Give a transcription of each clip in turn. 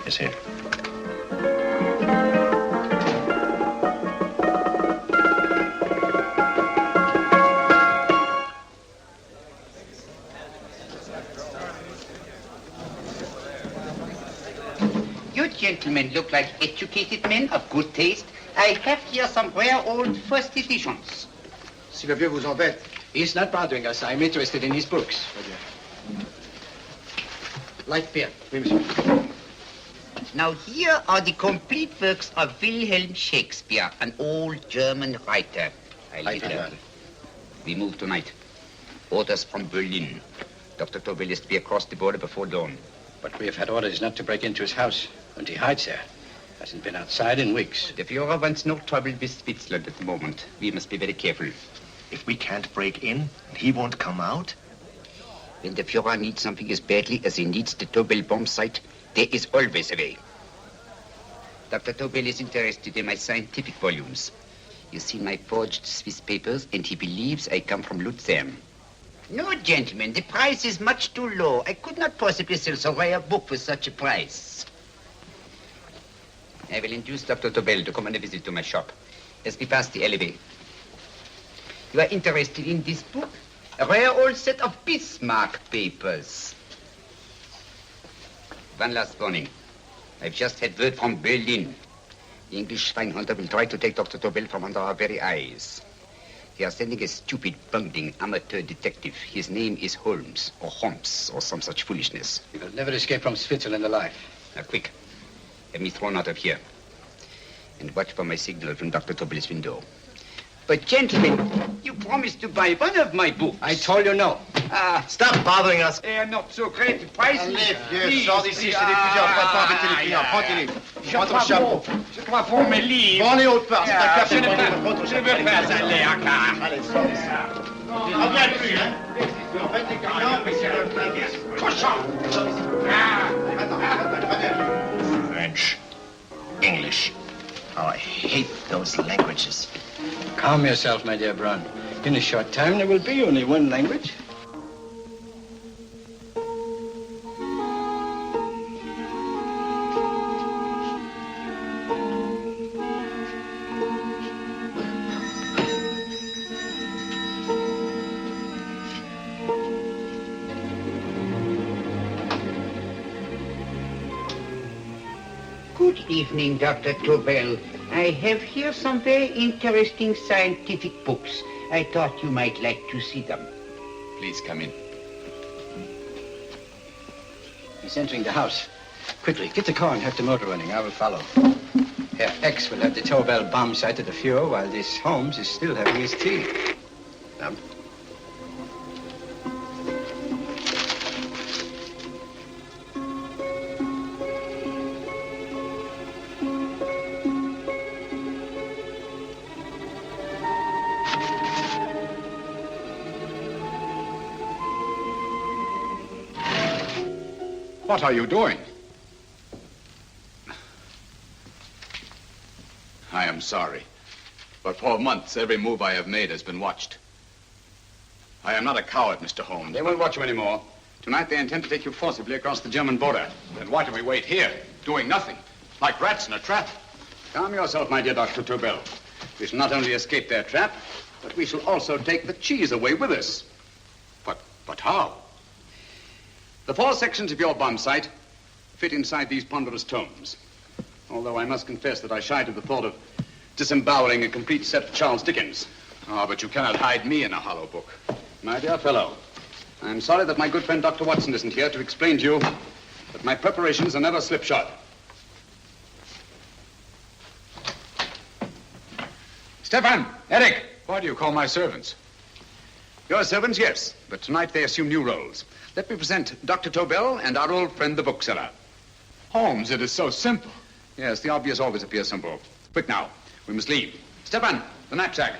is here. You gentlemen look like educated men of good taste. I have here some rare old first editions. Si le vieux vous embête. He's not bothering us. I'm interested in his books. Light beer. Oui, monsieur. Now here are the complete works of Wilhelm Shakespeare, an old German writer. We move tonight. Orders from Berlin. Dr. Tobel is to be across the border before dawn. But we have had orders not to break into his house, and he hides there. Hasn't been outside in weeks. The Führer wants no trouble with Switzerland at the moment. We must be very careful. If we can't break in, and he won't come out? When the Führer needs something as badly as he needs the Tobel bomb site, there is always a way. Dr. Tobel is interested in my scientific volumes. You've seen my forged Swiss papers, and he believes I come from Luzern. No, gentlemen, the price is much too low. I could not possibly sell so rare a book for such a price. I will induce Dr. Tobel to come on a visit to my shop as we pass the alleyway. You are interested in this book? A rare old set of Bismarck papers. One last warning. I've just had word from Berlin. The English Schweinhunter will try to take Dr. Tobel from under our very eyes. They are sending a stupid, bungling amateur detective. His name is Holmes, or some such foolishness. He will never escape from Switzerland alive. Now, quick. Have me thrown out of here. And watch for my signal from Dr. Tobel's window. But, gentlemen, you promised to buy one of my books. I told you no. Stop bothering us. They are not so great. The price Allez, vieux, sors d'ici, c'est des plusieurs pas pas embêter les clients. Prends tes livres. Prends ton chapeau. Je crois pour mes livres. Prends les hautes parts, c'est un café. Je ne veux pas aller à car. Allez, sors d'ici. Reviens plus, hein. En fait, les clients, Cochon. French, English. Oh, I hate those languages. Calm yourself, my dear Brown. In a short time, there will be only one language. Good evening, Dr. Tobel. I have here some very interesting scientific books. I thought you might like to see them. Please come in. He's entering the house. Quickly, get the car and have the motor running. I will follow. Herr X will have the Tobel bomb site at the Führer while this Holmes is still having his tea. Now, What are you doing? I am sorry, but for months every move I have made has been watched. I am not a coward, Mr. Holmes. They won't watch you anymore. Tonight they intend to take you forcibly across the German border. Then why do we wait here, doing nothing, like rats in a trap? Calm yourself, my dear Dr. Tobel. We shall not only escape their trap, but we shall also take the cheese away with us. But how? The four sections of your bomb site fit inside these ponderous tomes. Although I must confess that I shied at the thought of disemboweling a complete set of Charles Dickens. Ah, but you cannot hide me in a hollow book. My dear fellow, I'm sorry that my good friend Dr. Watson isn't here to explain to you that my preparations are never slipshod. Stefan! Eric! Why do you call my servants? Your servants, yes, but tonight they assume new roles. Let me present Dr. Tobel and our old friend, the bookseller. Holmes, it is so simple. Yes, the obvious always appears simple. Quick now, we must leave. Stefan, the knapsack.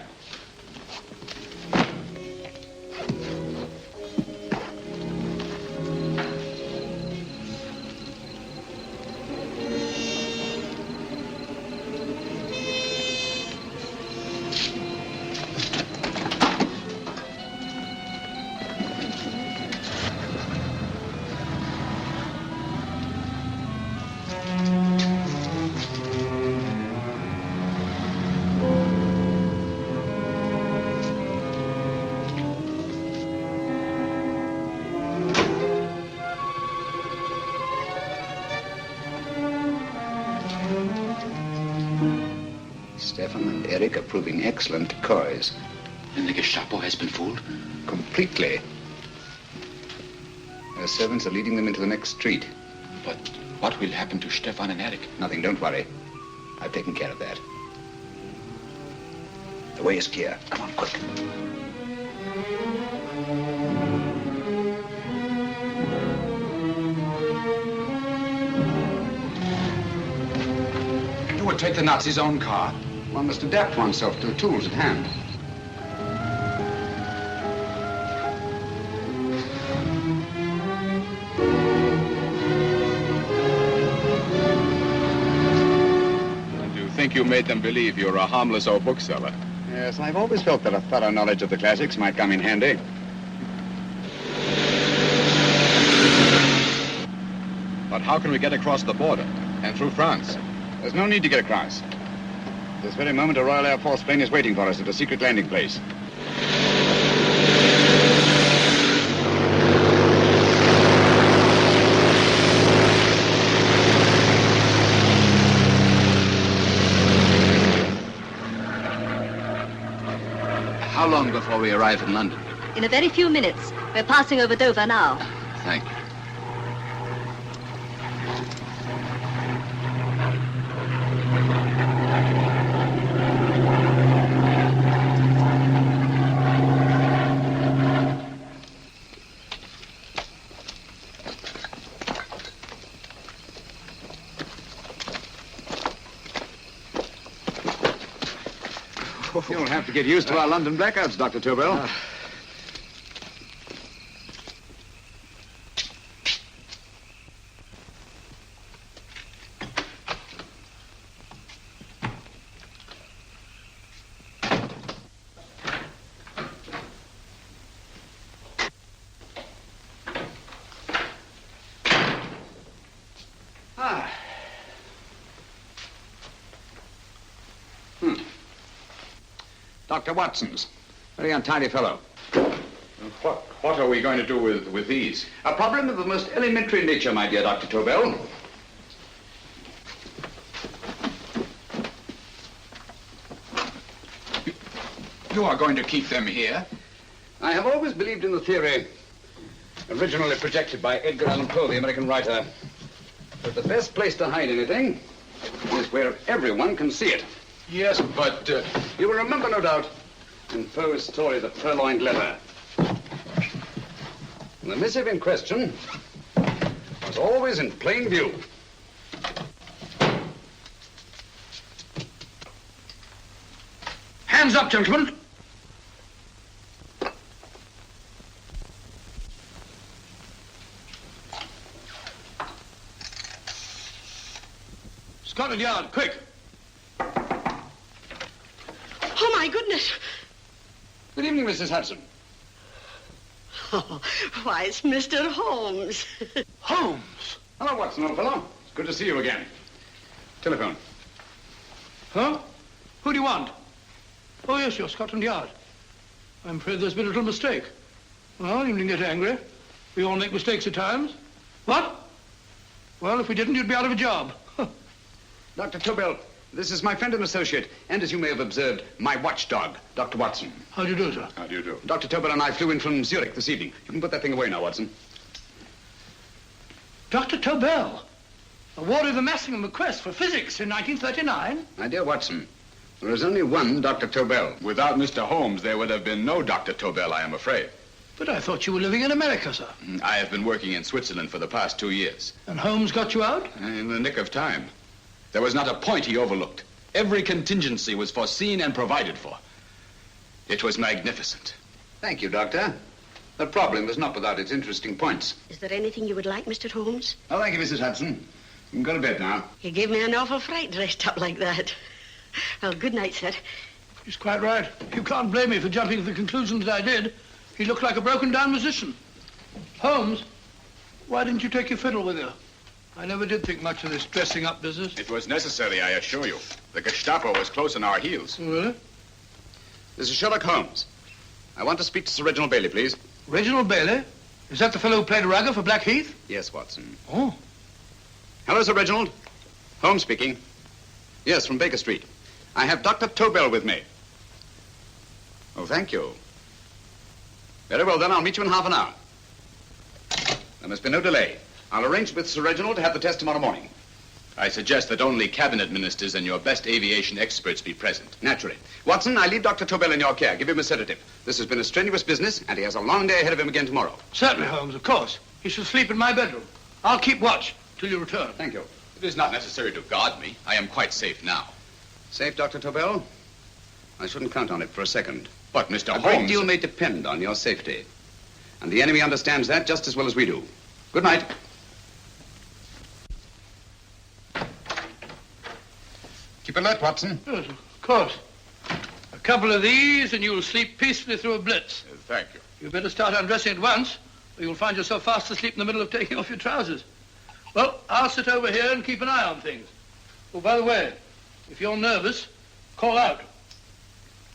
Stefan and Eric are proving excellent decoys. And the Gestapo has been fooled? Completely. Their servants are leading them into the next street. But what will happen to Stefan and Eric? Nothing, don't worry. I've taken care of that. The way is clear. Come on, quick. You would take the Nazis' own car? One must adapt oneself to the tools at hand. I think you made them believe you're a harmless old bookseller. Yes, I've always felt that a thorough knowledge of the classics might come in handy. But how can we get across the border and through France? There's no need to get across. At this very moment, a Royal Air Force plane is waiting for us at a secret landing place. How long before we arrive in London? In a very few minutes. We're passing over Dover now. Thank you. You'll have to get used to our London blackouts, Dr. Tobel. Dr. Watson's. Very untidy fellow. What are we going to do with these? A problem of the most elementary nature, my dear Dr. Tobel. You are going to keep them here? I have always believed in the theory, originally projected by Edgar Allan Poe, the American writer, that the best place to hide anything is where everyone can see it. Yes, but... You will remember, no doubt, in Poe's story, The Purloined Letter. The missive in question was always in plain view. Hands up, gentlemen. Scotland Yard, quick. Oh, my goodness. Good evening, Mrs. Hudson. Oh, why, it's Mr. Holmes. Holmes. Hello, Watson, old fellow. It's good to see you again. Telephone. Huh? Who do you want? Oh, yes, you're Scotland Yard. I'm afraid there's been a little mistake. Well, you needn't get angry. We all make mistakes at times. What? Well, if we didn't, you'd be out of a job. Dr. Tobel, this is my friend and associate, and as you may have observed, my watchdog, Dr. Watson. How do you do, sir? How do you do? Dr. Tobel and I flew in from Zurich this evening. You can put that thing away now, Watson. Dr. Tobel, awarded the maximum request for physics in 1939. My dear Watson, there is only one Dr. Tobel. Without Mr. Holmes, there would have been no Dr. Tobel, I am afraid. But I thought you were living in America, sir. I have been working in Switzerland for the past 2 years. And Holmes got you out? In the nick of time. There was not a point he overlooked. Every contingency was foreseen and provided for. It was magnificent. Thank you, Doctor. The problem was not without its interesting points. Is there anything you would like, Mr. Holmes? Oh, thank you, Mrs. Hudson. You can go to bed now. You gave me an awful fright dressed up like that. Well, good night, sir. He's quite right. You can't blame me for jumping to the conclusion that I did. He looked like a broken-down musician. Holmes, why didn't you take your fiddle with you? I never did think much of this dressing-up business. It was necessary, I assure you. The Gestapo was close on our heels. Really? This is Sherlock Holmes. I want to speak to Sir Reginald Bailey, please. Reginald Bailey? Is that the fellow who played Rugger for Blackheath? Yes, Watson. Oh. Hello, Sir Reginald. Holmes speaking. Yes, from Baker Street. I have Dr. Tobel with me. Oh, thank you. Very well, then. I'll meet you in half an hour. There must be no delay. I'll arrange with Sir Reginald to have the test tomorrow morning. I suggest that only cabinet ministers and your best aviation experts be present. Naturally. Watson, I leave Dr. Tobel in your care. Give him a sedative. This has been a strenuous business, and he has a long day ahead of him again tomorrow. Certainly, Holmes, of course. He shall sleep in my bedroom. I'll keep watch till you return. Thank you. It is not necessary to guard me. I am quite safe now. Safe, Dr. Tobel? I shouldn't count on it for a second. But, Mr. A Holmes... great deal may depend on your safety. And the enemy understands that just as well as we do. Good night. Keep alert, Watson. Yes, of course. A couple of these and you'll sleep peacefully through a blitz. Thank you. You'd better start undressing at once, or you'll find yourself fast asleep in the middle of taking off your trousers. Well, I'll sit over here and keep an eye on things. Oh, by the way, if you're nervous, call out.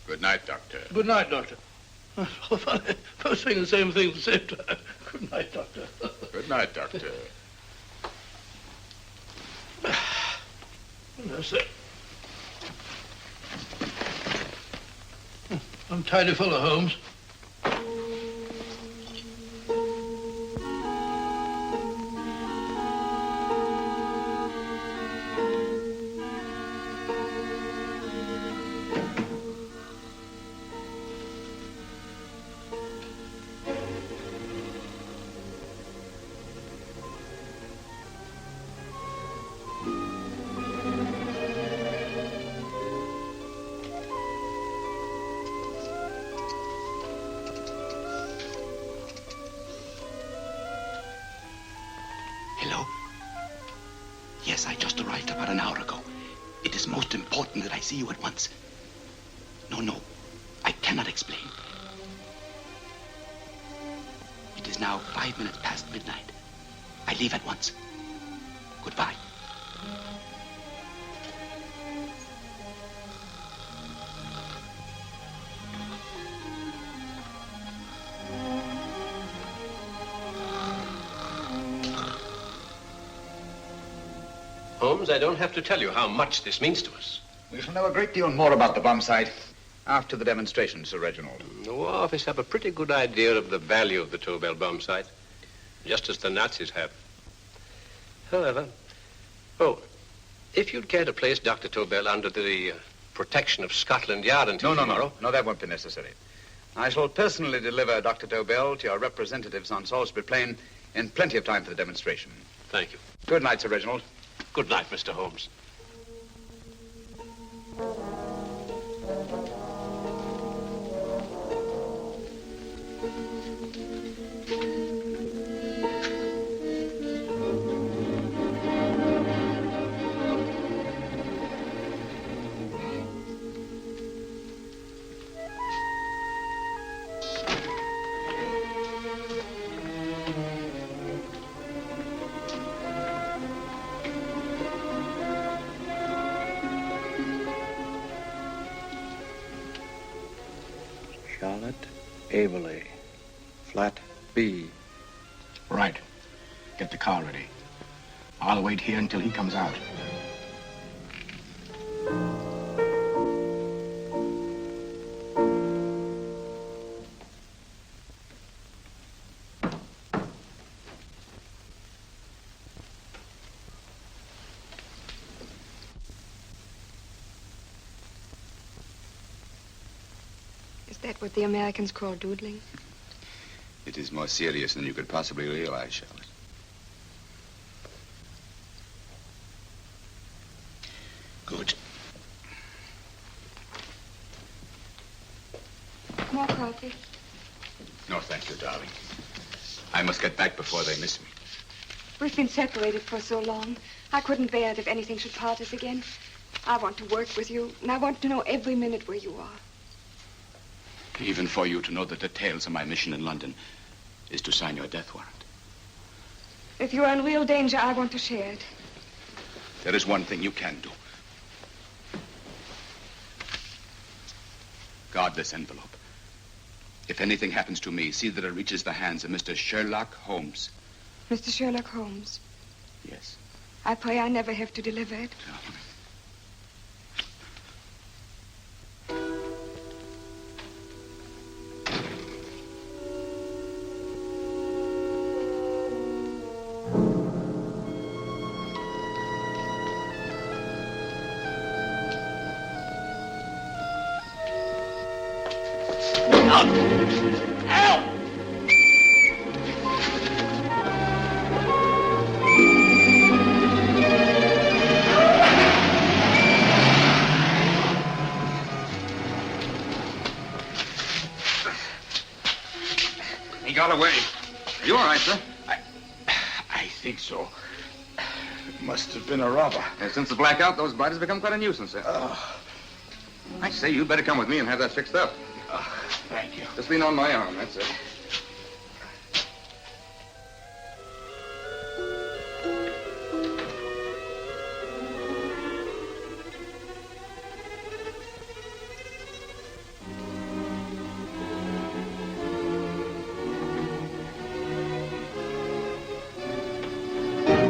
Good night, Doctor. Good night, Doctor. Oh, funny. Both saying the same thing at the same time. Good night, Doctor. Good night, Doctor. That's it. I'm tidy full of Holmes. Hello? Yes, I just arrived about an hour ago. It is most important that I see you at once. No, I cannot explain. It is now 5 minutes past midnight. I leave at once. Goodbye. Holmes, I don't have to tell you how much this means to us. We shall know a great deal more about the bomb site after the demonstration, Sir Reginald. The War Office have a pretty good idea of the value of the Tobel bomb site, just as the Nazis have. However, if you'd care to place Dr. Tobel under the protection of Scotland Yard until tomorrow... No, that won't be necessary. I shall personally deliver Dr. Tobel to your representatives on Salisbury Plain in plenty of time for the demonstration. Thank you. Good night, Sir Reginald. Good night, Mr. Holmes. Averley, flat B. Right. Get the car ready. I'll wait here until he comes out. Is that what the Americans call doodling? It is more serious than you could possibly realize, Charlotte. Good. More coffee? No, thank you, darling. I must get back before they miss me. We've been separated for so long. I couldn't bear it if anything should part us again. I want to work with you, and I want to know every minute where you are. Even for you to know the details of my mission in London is to sign your death warrant. If you're in real danger, I want to share it. There is one thing you can do. Guard this envelope. If anything happens to me, see that it reaches the hands of Mr. Sherlock Holmes. Mr. Sherlock Holmes. Yes. I pray I never have to deliver it. out! Help! He got away. Are you all right, sir? I think so. Must have been a robber. Since the blackout, those biters become quite a nuisance, sir. I say, you'd better come with me and have that fixed up. Thank you. Just lean on my arm, that's it.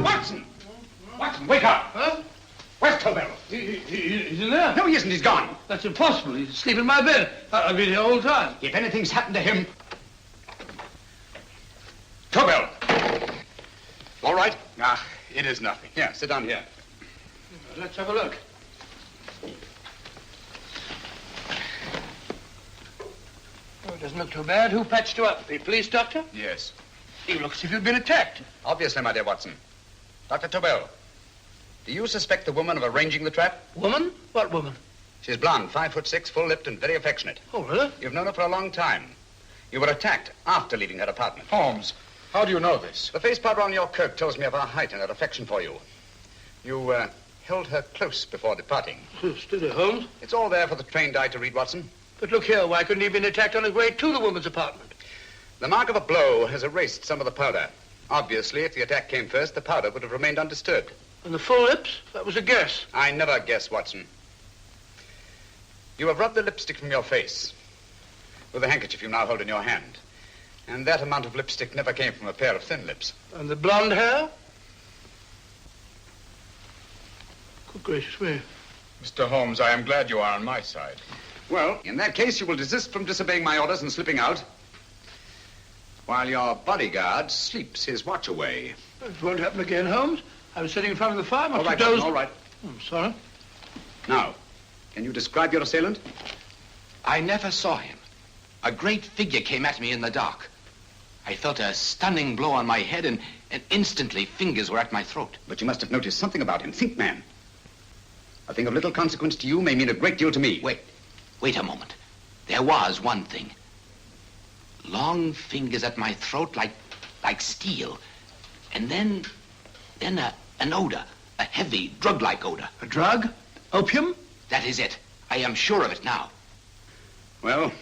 Watson! Watson, wake up! Huh? Where's Tobel? He's in there. No, he isn't. He's gone. That's impossible. He's asleep in my bed. I've been here all the time. If anything's happened to him... Tobel! All right? It is nothing. Here, sit down here. Let's have a look. Oh, it doesn't look too bad. Who patched you up? The police doctor? Yes. You look as if you'd been attacked. Obviously, my dear Watson. Dr. Tobel, do you suspect the woman of arranging the trap? Woman? What woman? She's blonde, 5'6", full-lipped, and very affectionate. Oh, really? You've known her for a long time. You were attacked after leaving her apartment. Holmes, how do you know this? The face powder on your coat tells me of her height and her affection for you. You, held her close before departing. Steady, Holmes. It's all there for the trained eye to read, Watson. But look here, why couldn't he have been attacked on his way to the woman's apartment? The mark of a blow has erased some of the powder. Obviously, if the attack came first, the powder would have remained undisturbed. And the full lips? That was a guess. I never guess, Watson. You have rubbed the lipstick from your face with the handkerchief you now hold in your hand. And that amount of lipstick never came from a pair of thin lips. And the blonde hair? Good gracious me. Mr. Holmes, I am glad you are on my side. Well, in that case, you will desist from disobeying my orders and slipping out, while your bodyguard sleeps his watch away. It won't happen again, Holmes. I was sitting in front of the fire. All right, Watson, all right. I'm sorry. Now, can you describe your assailant? I never saw him. A great figure came at me in the dark. I felt a stunning blow on my head, and instantly fingers were at my throat. But you must have noticed something about him. Think, man. A thing of little consequence to you may mean a great deal to me. Wait a moment. There was one thing. Long fingers at my throat like steel. And then an odor, a heavy, drug-like odor. A drug? Opium? That is it. I am sure of it now. Well,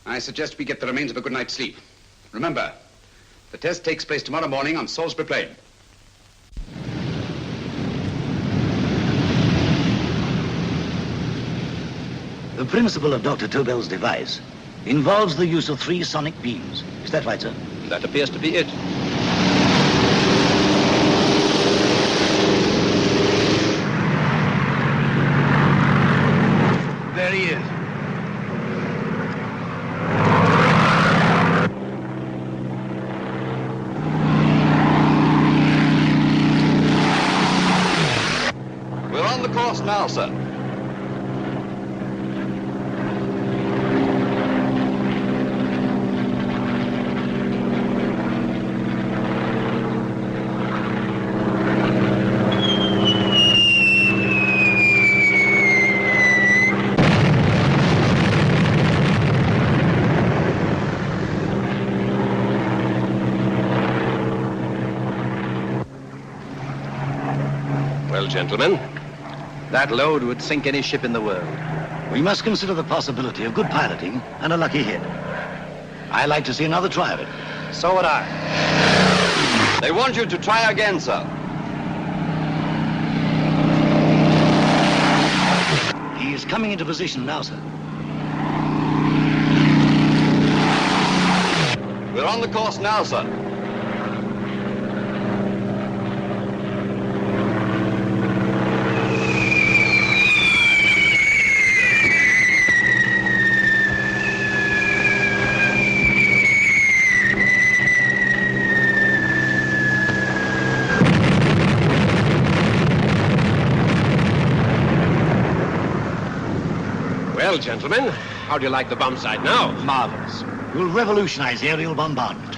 I suggest we get the remains of a good night's sleep. Remember, the test takes place tomorrow morning on Salisbury Plain. The principle of Dr. Tobel's device involves the use of 3 sonic beams. Is that right, sir? That appears to be it. There he is. We're on the course now, sir. Well, gentlemen, That load would sink any ship in the world. We must consider the possibility of good piloting and a lucky hit. I like to see another try of it. So would I. They want you to try again, sir. He is coming into position now, sir. We're on the course now, sir. well, gentlemen, How do you like the bomb site now? Marvelous. We'll revolutionize aerial bombardment.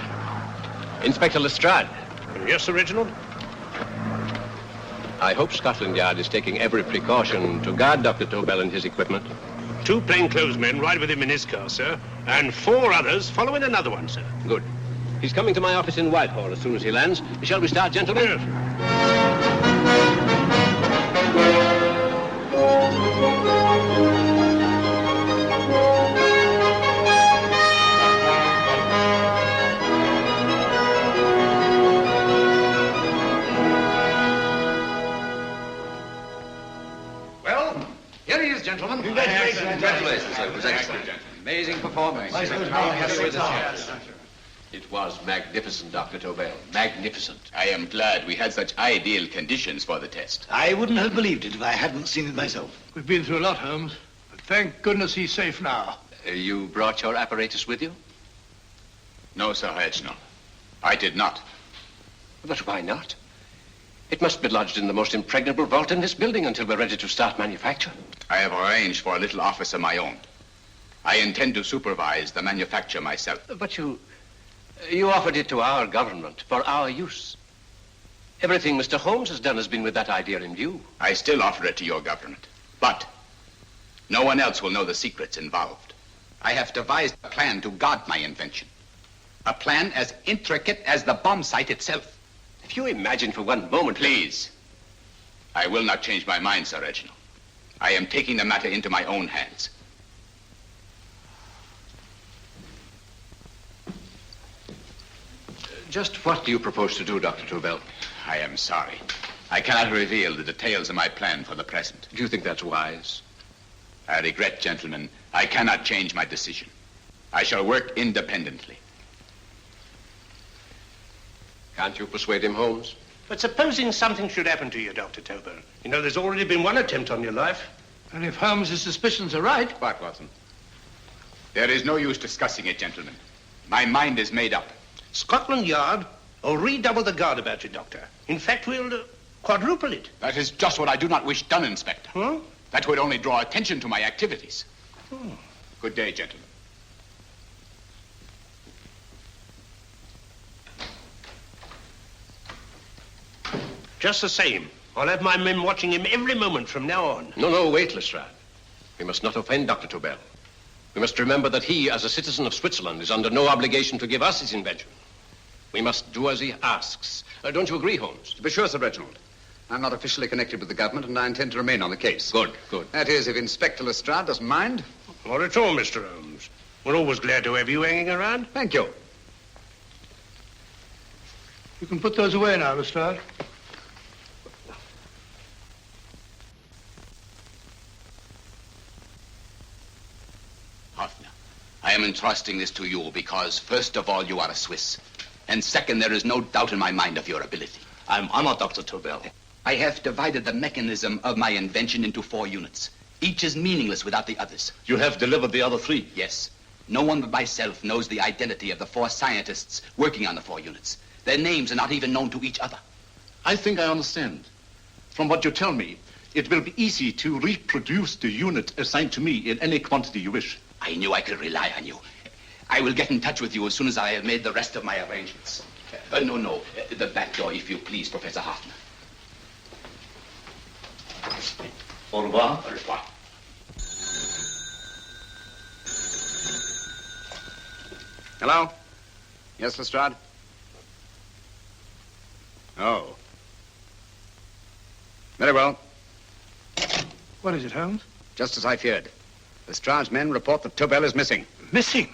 Inspector Lestrade. Yes, Sir Reginald? I hope Scotland Yard is taking every precaution to guard Dr. Tobel and his equipment. 2 plainclothesmen ride with him in his car, sir, and 4 others follow in another one, sir. Good. He's coming to my office in Whitehall as soon as he lands. Shall we start, gentlemen? Yes. Well, here he is, gentlemen. Congratulations, sir. It was excellent. Amazing performance. It was magnificent, Dr. Tobel. Magnificent. I am glad we had such ideal conditions for the test. I wouldn't have believed it if I hadn't seen it myself. We've been through a lot, Holmes, but thank goodness he's safe now. You brought your apparatus with you? No, Sir Reginald. I did not. But why not? It must be lodged in the most impregnable vault in this building until we're ready to start manufacture. I have arranged for a little office of my own. I intend to supervise the manufacture myself. But you offered it to our government for our use. Everything Mr. Holmes has done has been with that idea in view. I still offer it to your government, but no one else will know the secrets involved. I have devised a plan to guard my invention. A plan as intricate as the bomb site itself. If you imagine for one moment... Please. I will not change my mind, Sir Reginald. I am taking the matter into my own hands. Just what do you propose to do, Dr. Tobel? I am sorry. I cannot reveal the details of my plan for the present. Do you think that's wise? I regret, gentlemen, I cannot change my decision. I shall work independently. Can't you persuade him, Holmes? But supposing something should happen to you, Dr. Tobel. You know, there's already been one attempt on your life. And if Holmes' suspicions are right... What, Watson? There is no use discussing it, gentlemen. My mind is made up. Scotland Yard will redouble the guard about you, Doctor. In fact, we'll quadruple it. That is just what I do not wish done, Inspector. Huh? That would only draw attention to my activities. Good day, gentlemen. Just the same, I'll have my men watching him every moment from now on. No, wait, Lestrade. We must not offend Dr. Tobel. We must remember that he, as a citizen of Switzerland, is under no obligation to give us his invention. We must do as he asks. Don't you agree, Holmes? To be sure, Sir Reginald. I'm not officially connected with the government, and I intend to remain on the case. Good. That is, if Inspector Lestrade doesn't mind. Not at all, Mr. Holmes. We're always glad to have you hanging around. Thank you. You can put those away now, Lestrade. I am entrusting this to you because, first of all, you are a Swiss. And second, there is no doubt in my mind of your ability. I'm honored, Dr. Tobel. I have divided the mechanism of my invention into 4 units. Each is meaningless without the others. You have delivered the other 3? Yes. No one but myself knows the identity of the 4 scientists working on the 4 units. Their names are not even known to each other. I think I understand. From what you tell me, it will be easy to reproduce the unit assigned to me in any quantity you wish. I knew I could rely on you. I will get in touch with you as soon as I have made the rest of my arrangements. No. The back door, if you please, Professor Hoffner. Au revoir. Au revoir. Hello? Yes, Lestrade? Oh. Very well. What is it, Holmes? Just as I feared. Lestrade's men report that Tobel is missing. Missing?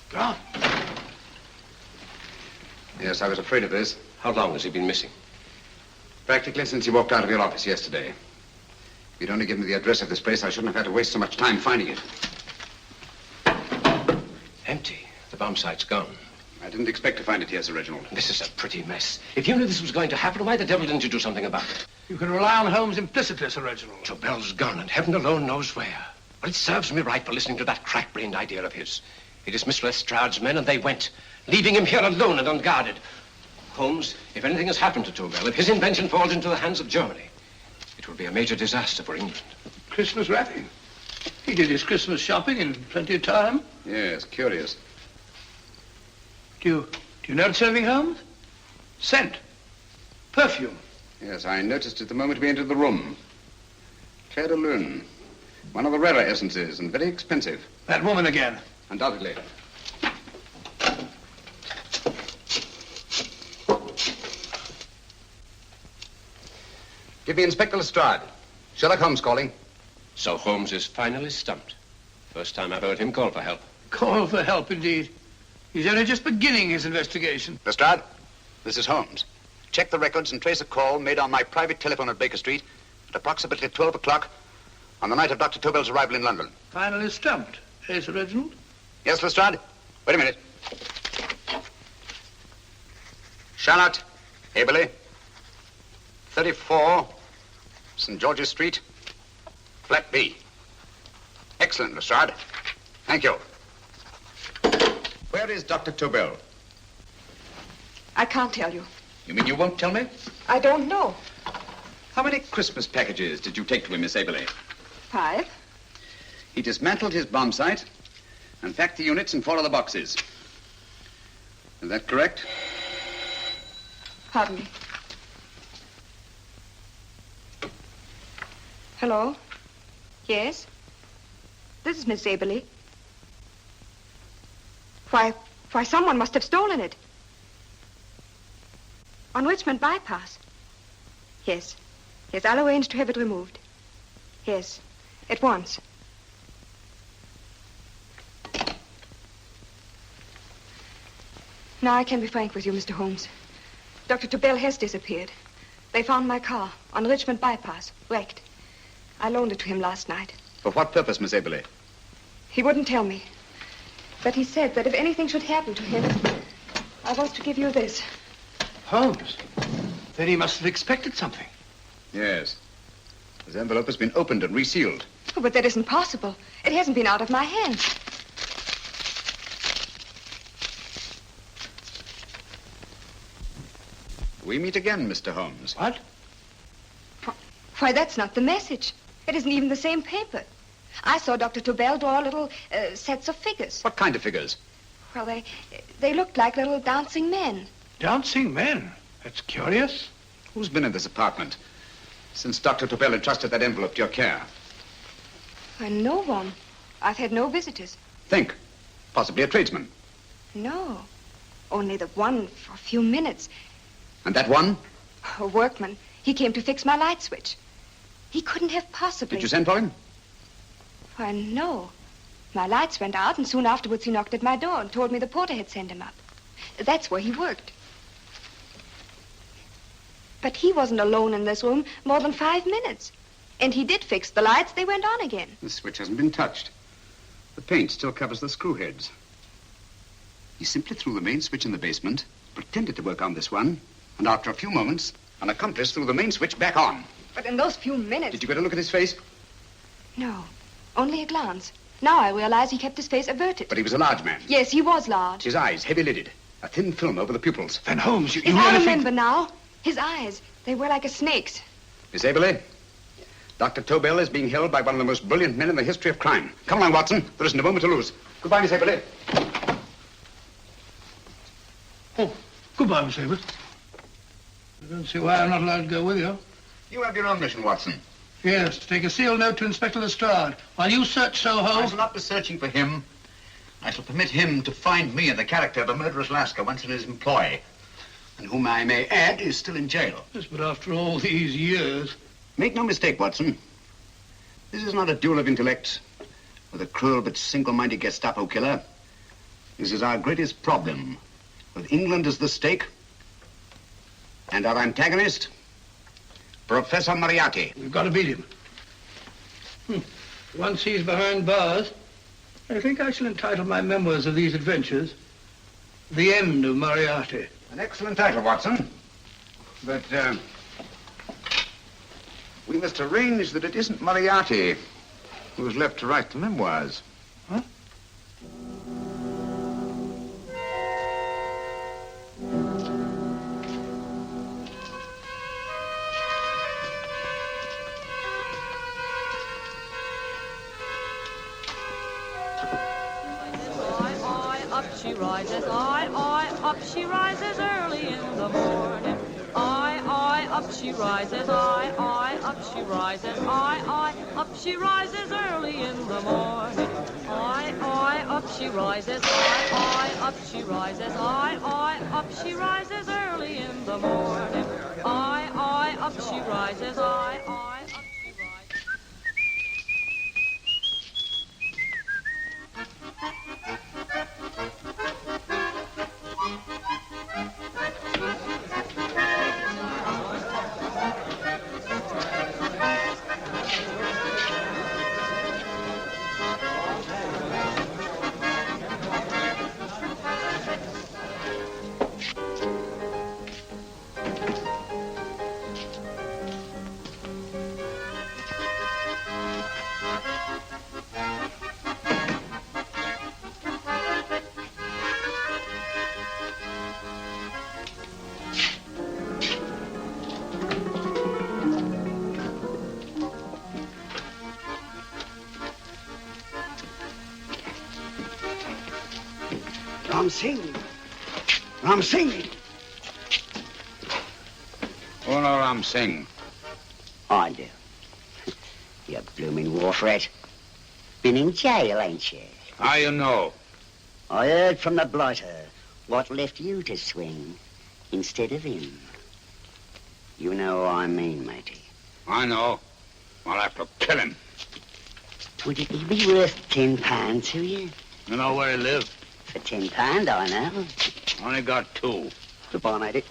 Gone. Yes, I was afraid of this. How long has he been missing? Practically since he walked out of your office yesterday. If you'd only given me the address of this place, I shouldn't have had to waste so much time finding it. Empty. The bomb site's gone. I didn't expect to find it here, Sir Reginald. This is a pretty mess. If you knew this was going to happen, why the devil didn't you do something about it? You can rely on Holmes implicitly, Sir Reginald. Tobel's gone, and heaven alone knows where. Well, it serves me right for listening to that crack-brained idea of his. He dismissed Lestrade's men and they went, leaving him here alone and unguarded. Holmes, if anything has happened to Tobel, if his invention falls into the hands of Germany, it will be a major disaster for England. Christmas wrapping. He did his Christmas shopping in plenty of time. Yes, curious. Do you notice anything, Holmes? Scent. Perfume. Yes, I noticed it the moment we entered the room. Clair de Lune. One of the rarer essences and very expensive. That woman again. Undoubtedly. Give me Inspector Lestrade. Sherlock Holmes calling. So Holmes is finally stumped. First time I've heard him call for help. Call for help, indeed. He's only just beginning his investigation. Lestrade, this is Holmes. Check the records and trace a call made on my private telephone at Baker Street at approximately 12 o'clock on the night of Dr. Tobel's arrival in London. Finally stumped. Eh, Sir Reginald? Yes, Lestrade? Wait a minute. Charlotte, Haberley, 34, St. George's Street, flat B. Excellent, Lestrade. Thank you. Where is Dr. Tobel? I can't tell you. You mean you won't tell me? I don't know. How many Christmas packages did you take to him, Miss Haberley? 5. He dismantled his bomb site and packed the units in 4 of the boxes. Is that correct? Pardon me. Hello? Yes? This is Miss Haberley. Why, someone must have stolen it. On Richmond Bypass. Yes. Yes, I'll arrange to have it removed. Yes, at once. Now I can be frank with you, Mr. Holmes. Dr. Tobel has disappeared. They found my car on Richmond Bypass, wrecked. I loaned it to him last night. For what purpose, Miss Haberley? He wouldn't tell me. But he said that if anything should happen to him, I was to give you this. Holmes? Then he must have expected something. Yes. His envelope has been opened and resealed. Oh, but that isn't possible. It hasn't been out of my hands. We meet again, Mr. Holmes. What? Why, that's not the message. It isn't even the same paper. I saw Dr. Tobel draw little sets of figures. What kind of figures? Well, they looked like little dancing men. Dancing men? That's curious. Who's been in this apartment since Dr. Tobel entrusted that envelope to your care? Why, no one. I've had no visitors. Think. Possibly a tradesman. No. Only the one for a few minutes. And that one? A workman. He came to fix my light switch. He couldn't have possibly... Did you send for him? Why, no. My lights went out, and soon afterwards he knocked at my door and told me the porter had sent him up. That's where he worked. But he wasn't alone in this room more than 5 minutes. And he did fix the lights. They went on again. The switch hasn't been touched. The paint still covers the screw heads. He simply threw the main switch in the basement, pretended to work on this one, and after a few moments, an accomplice threw the main switch back on. But in those few minutes... Did you get a look at his face? No, only a glance. Now I realize he kept his face averted. But he was a large man. Yes, he was large. His eyes heavy-lidded, a thin film over the pupils. Then Holmes, you I really remember now. His eyes, they were like a snake's. Miss Haberley, Dr. Tobel is being held by one of the most brilliant men in the history of crime. Come along, Watson. There isn't a moment to lose. Goodbye, Miss Haberley. Oh, goodbye, Miss Haberley. I don't see why I'm not allowed to go with you. You have your own mission, Watson. Yes, to take a sealed note to Inspector Lestrade. While you search Soho... I shall not be searching for him. I shall permit him to find me in the character of a murderous Lascar once in his employ, and whom I may add is still in jail. Yes, but after all these years... Make no mistake, Watson. This is not a duel of intellects with a cruel but single-minded Gestapo killer. This is our greatest problem, with England as the stake, and our antagonist, Professor Moriarty. We've got to beat him. Once he's behind bars, I think I shall entitle my memoirs of these adventures, The End of Moriarty. An excellent title, Watson. But, we must arrange that it isn't Moriarty who's left to write the memoirs. Huh? she rises, I, up she rises early in the morning. I, up she rises, I, up she rises, I, up she rises early in the morning. I, up she rises, I, up she rises, I, up she rises early in the morning. I, up she rises, I, up she rises. Ram Singh. Oh, no, Ram Singh. I do. You blooming wharf rat. Been in jail, ain't you? How you know? I heard from the blighter what left you to swing instead of him. You know what I mean, matey. I know. I'll have to kill him. Would it be worth £10 to you? You know where he lives? For £10, I know. Only got 2. Goodbye, matey.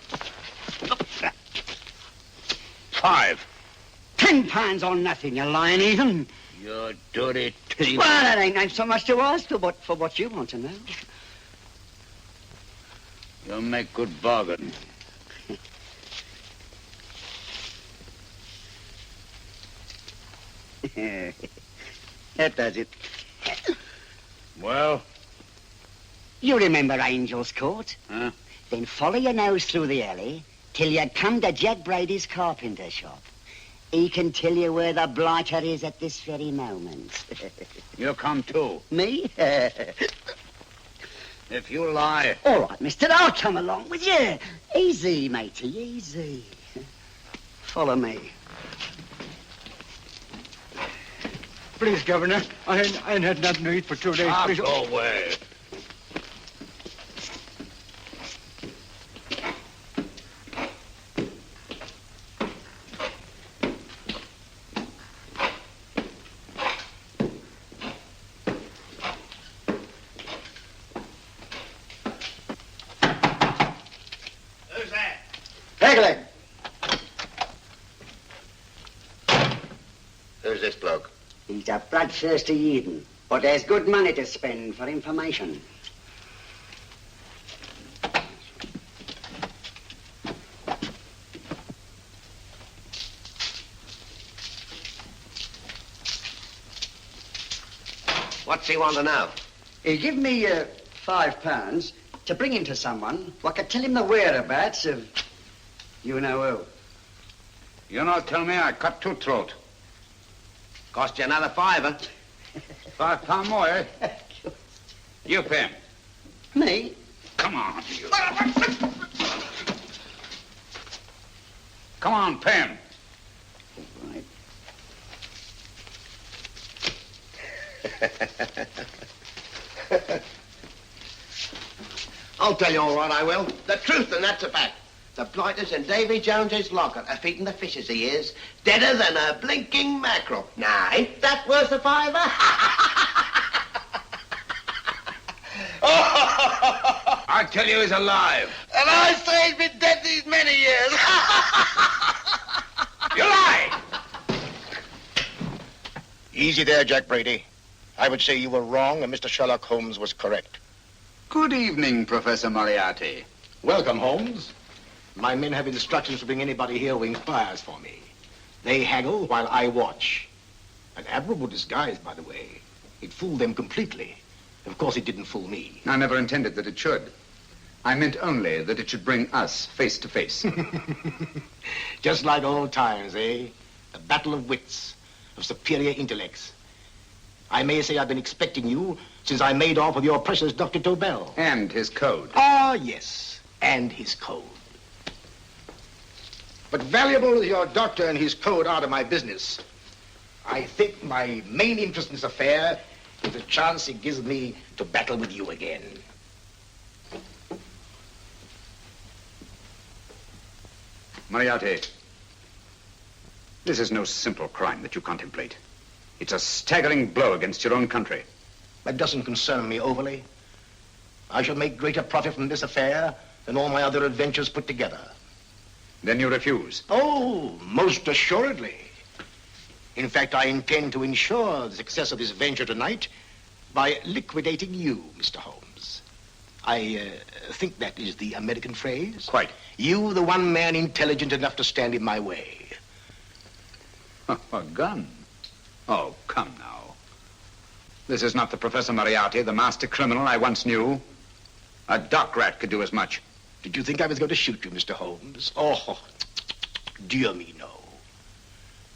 5. £10 on nothing, you lying heathen. You dirty thief. Well, that ain't so much to ask for what you want to know. You'll make good bargain. That does it. Well? You remember Angel's Court? Huh? Then follow your nose through the alley till you come to Jack Brady's carpenter shop. He can tell you where the blighter is at this very moment. You come too. Me? If you lie... All right, mister, I'll come along with you. Easy, matey, easy. Follow me. Please, Governor, I ain't had nothing to eat for 2 days. Please. Go away. Who's this bloke? He's a bloodthirsty heathen, but there's good money to spend for information. What's he want to know? He give me £5 to bring him to someone who could tell him the whereabouts of you know who. You not tell me I cut 2 throat. Cost you another £5. £5 more, eh? You pay him. Me? Come on, you. Come on, pay him. Right. I'll tell you all right, I will. The truth, and that's a fact. The blighters in Davy Jones's locker are feeding the fishes he is, deader than a blinking mackerel. Now, ain't that worth a £5? I tell you he's alive. And I say he's been dead these many years. You lie! Easy there, Jack Brady. I would say you were wrong and Mr. Sherlock Holmes was correct. Good evening, Professor Moriarty. Welcome, Holmes. My men have instructions to bring anybody here who inquires for me. They haggle while I watch. An admirable disguise, by the way. It fooled them completely. Of course, it didn't fool me. I never intended that it should. I meant only that it should bring us face to face. Just like old times, eh? A battle of wits, of superior intellects. I may say I've been expecting you since I made off with your precious Dr. Tobel. And his code. Ah, yes, and his code. But valuable as your doctor and his code are to my business, I think my main interest in this affair is the chance it gives me to battle with you again. Moriarty, this is no simple crime that you contemplate. It's a staggering blow against your own country. That doesn't concern me overly. I shall make greater profit from this affair than all my other adventures put together. Then you refuse? Oh, most assuredly. In fact, I intend to ensure the success of this venture tonight by liquidating you, Mr. Holmes. I think that is the American phrase. Quite. You, the one man intelligent enough to stand in my way. A gun? Oh, come now. This is not the Professor Moriarty, the master criminal I once knew. A dock rat could do as much. Did you think I was going to shoot you, Mr. Holmes? Oh, dear me, no.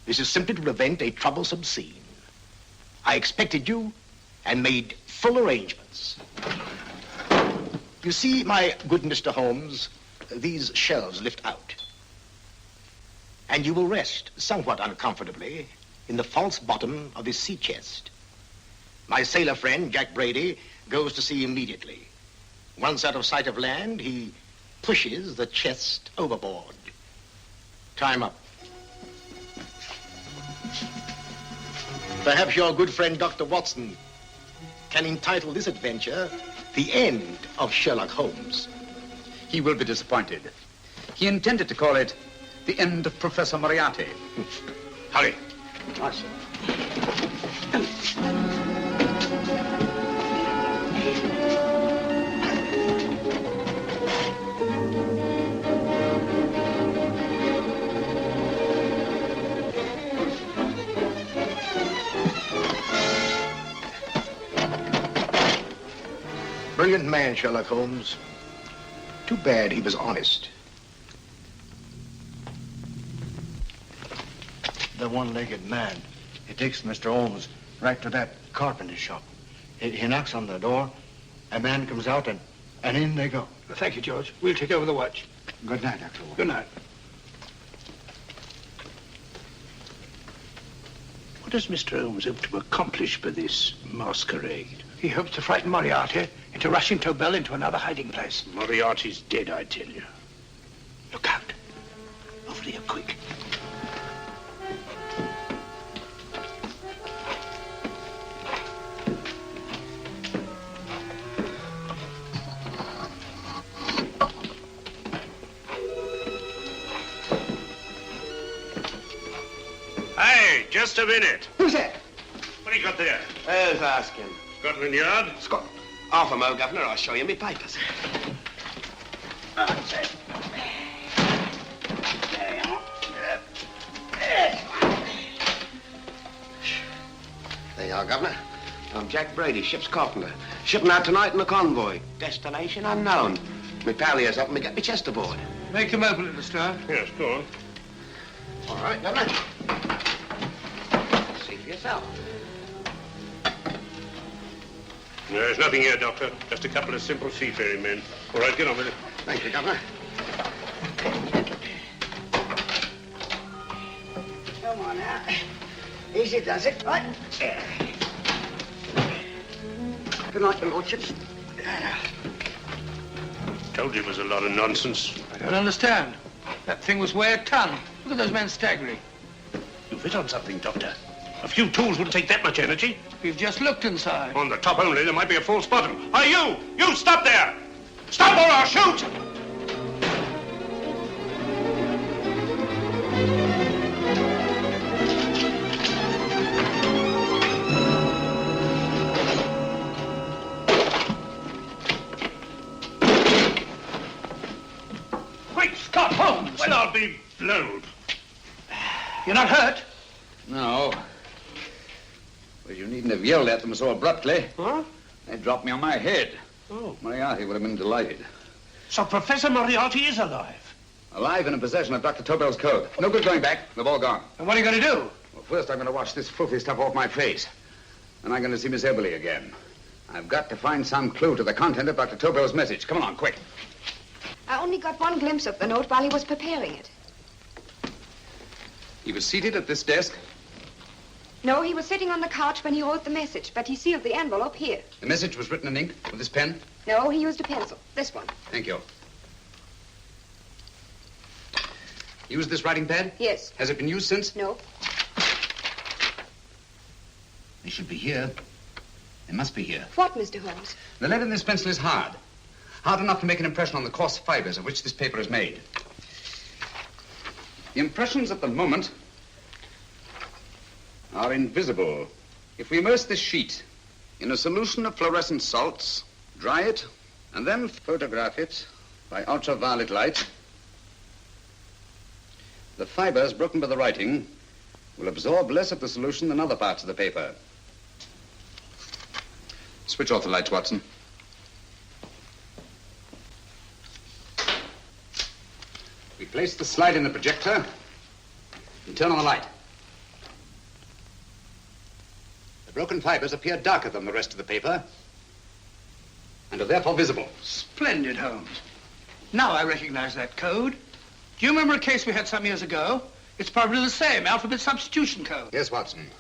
This is simply to prevent a troublesome scene. I expected you and made full arrangements. You see, my good Mr. Holmes, these shelves lift out. And you will rest somewhat uncomfortably in the false bottom of this sea chest. My sailor friend, Jack Brady, goes to sea immediately. Once out of sight of land, he pushes the chest overboard. Time up. Perhaps your good friend, Dr. Watson, can entitle this adventure The End of Sherlock Holmes. He will be disappointed. He intended to call it The End of Professor Moriarty. Hurry. Awesome. Brilliant man, Sherlock Holmes. Too bad he was honest. The one-legged man. He takes Mr. Holmes right to that carpenter shop. He knocks on the door. A man comes out, and in they go. Thank you, George. We'll take over the watch. Good night, Dr. Holmes. Good night. What does Mr. Holmes hope to accomplish by this masquerade? He hopes to frighten Moriarty into rushing Tobel into another hiding place. Moriarty's dead, I tell you. Look out. Over here, quick. Hey, just a minute. Who's that? What do you got there? Who's asking? Scotland Yard? Scotland. Half a mo, Governor. I'll show you me papers. That's it. There you are. There you are, Governor. I'm Jack Brady, ship's carpenter. Shipping out tonight in a convoy. Destination unknown. Me pal here's helping me get me chest aboard. Make him open it, Lestrade. Yes, go on. All right, Governor. See for yourself. There's nothing here, Doctor. Just a couple of simple seafaring men. All right, get on with it. Thank you, Governor. Come on now. Easy does it. Right. Good night, your lordships. Told you it was a lot of nonsense. I don't understand. That thing was weigh a ton. Look at those men staggering. You've hit on something, Doctor. A few tools wouldn't take that much energy. We've just looked inside. On the top only, there might be a false bottom. Hey, you! You stop there! Stop or I'll shoot! Great Scott, Holmes! Well, I'll be blowed. You're not hurt? No. Well, you needn't have yelled at them so abruptly. Huh? They dropped me on my head. Oh. Moriarty would have been delighted. So Professor Moriarty is alive? Alive and in possession of Dr. Tobel's code. No good going back. They've all gone. And what are you going to do? Well, first I'm going to wash this filthy stuff off my face. And I'm going to see Miss Eberly again. I've got to find some clue to the content of Dr. Tobel's message. Come on, quick. I only got one glimpse of the note while he was preparing it. He was seated at this desk. No, he was sitting on the couch when he wrote the message, but he sealed the envelope here. The message was written in ink with this pen? No, he used a pencil. This one. Thank you. Used this writing pad? Yes. Has it been used since? No. They should be here. They must be here. What, Mr. Holmes? The lead in this pencil is hard. Hard enough to make an impression on the coarse fibers of which this paper is made. The impressions at the moment are invisible. If we immerse this sheet in a solution of fluorescent salts, dry it, and then photograph it by ultraviolet light, the fibers broken by the writing will absorb less of the solution than other parts of the paper. Switch off the lights, Watson. We place the slide in the projector and turn on the light. The broken fibers appear darker than the rest of the paper and are therefore visible. Splendid, Holmes. Now I recognize that code. Do you remember a case we had some years ago? It's probably the same, alphabet substitution code. Yes, Watson.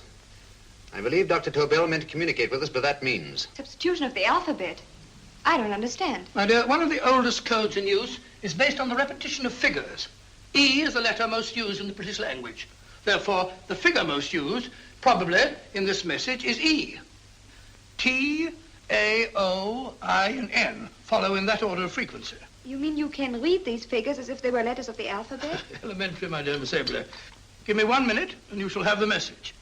I believe Dr. Tobel meant to communicate with us by that means. Substitution of the alphabet? I don't understand. My dear, one of the oldest codes in use is based on the repetition of figures. E is the letter most used in the British language. Therefore, the figure most used, probably in this message, is E. T, A, O, I, and N follow in that order of frequency. You mean you can read these figures as if they were letters of the alphabet? Elementary, my dear Miss Eberly. Give me 1 minute, and you shall have the message.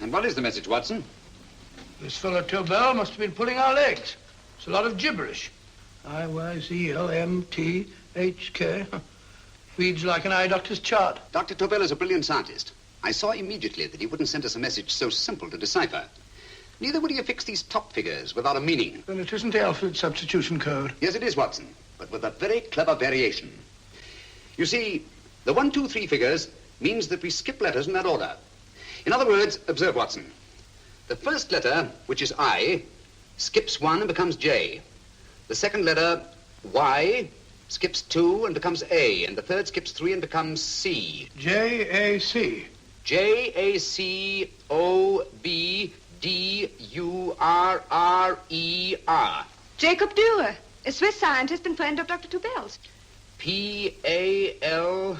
And what is the message, Watson? This fellow Tobel must have been pulling our legs. It's a lot of gibberish. I-Y-Z-L-M-T-H-K. Reads like an eye doctor's chart. Dr. Tobel is a brilliant scientist. I saw immediately that he wouldn't send us a message so simple to decipher. Neither would he have fixed these top figures without a meaning. Then it isn't the alphabet substitution code. Yes, it is, Watson, but with a very clever variation. You see, the 1, 2, 3 figures means that we skip letters in that order. In other words, observe, Watson. The first letter, which is I, skips 1 and becomes J. The second letter, Y, skips 2 and becomes A. And the third skips 3 and becomes C. J-A-C. J-A-C-O-B-D-U-R-R-E-R. Jacob Dürer, a Swiss scientist and friend of Dr. Tobel's. P-A-L-A-C-E-C-R-E-S.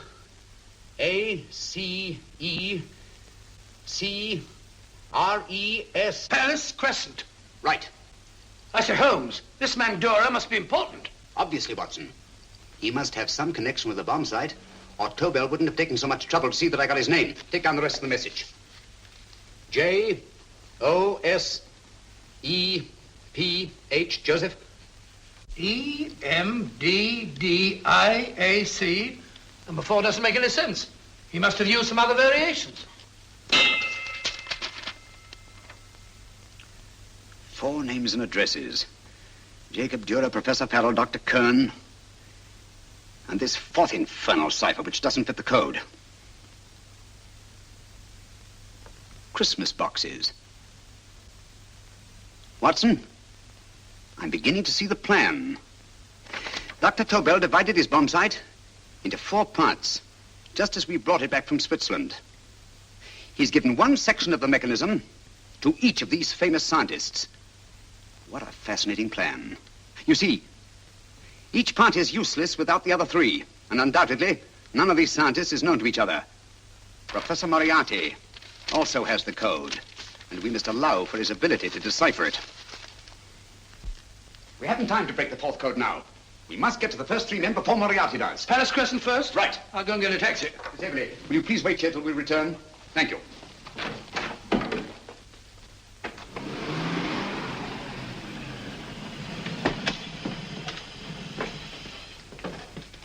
Palace Crescent. Right. I say, Holmes, this man Dürer must be important. Obviously, Watson. He must have some connection with the bomb site, or Tobel wouldn't have taken so much trouble to see that I got his name. Take down the rest of the message. J-O-S-E-P-H, Joseph. E-M-D-D-I-A-C. Number 4 doesn't make any sense. He must have used some other variations. 4 names and addresses. Jacob Dürer, Professor Farrell, Dr. Kern, and this 4th infernal cipher, which doesn't fit the code. Christmas boxes. Watson, I'm beginning to see the plan. Dr. Tobel divided his bomb site into 4 parts, just as we brought it back from Switzerland. He's given one section of the mechanism to each of these famous scientists. What a fascinating plan. You see, each part is useless without the other 3, and undoubtedly, none of these scientists is known to each other. Professor Moriarty also has the code, and we must allow for his ability to decipher it. We haven't time to break the 4th code now. We must get to the first 3 men before Moriarty does. Palace Crescent first? Right. I'll go and get a taxi. Miss Eberly, will you please wait here till we return? Thank you.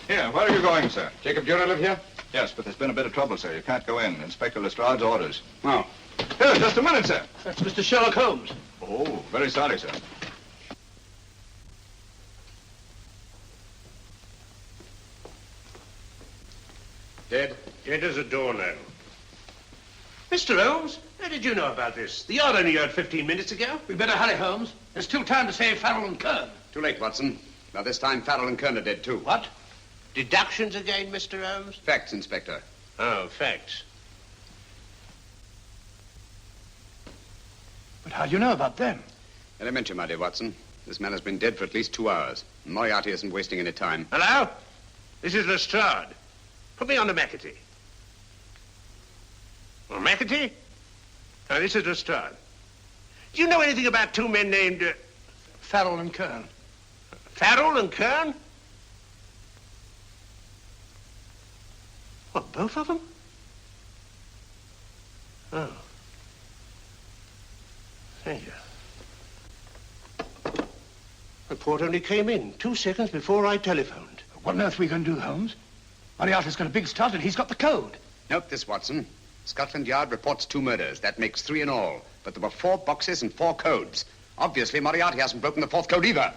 Here, where are you going, sir? Jacob Dürer live here? Yes, but there's been a bit of trouble, sir. You can't go in. Inspector Lestrade's orders. Oh. Here, just a minute, sir. That's Mr. Sherlock Holmes. Oh, very sorry, sir. Dead? Dead as a doornail. Mr. Holmes, how did you know about this? The yard only heard 15 minutes ago. We better hurry, Holmes. There's still time to save Farrell and Kern. Too late, Watson. By this time, Farrell and Kern are dead, too. What? Deductions again, Mr. Holmes? Facts, Inspector. Oh, facts. But how do you know about them? Elementary, my dear Watson. This man has been dead for at least 2 hours. Moriarty isn't wasting any time. Hello? This is Lestrade. Put me on to McAtee. Well, McAtee? Now, this is Lestrade. Do you know anything about two men named... Farrell and Kern. Farrell and Kern? What, both of them? Oh. Thank you. Report only came in 2 seconds before I telephoned. What on earth are we going to do, Holmes? Moriarty's got a big start and he's got the code. Note this, Watson. Scotland Yard reports 2 murders. That makes 3 in all. But there were 4 boxes and 4 codes. Obviously, Moriarty hasn't broken the 4th code either.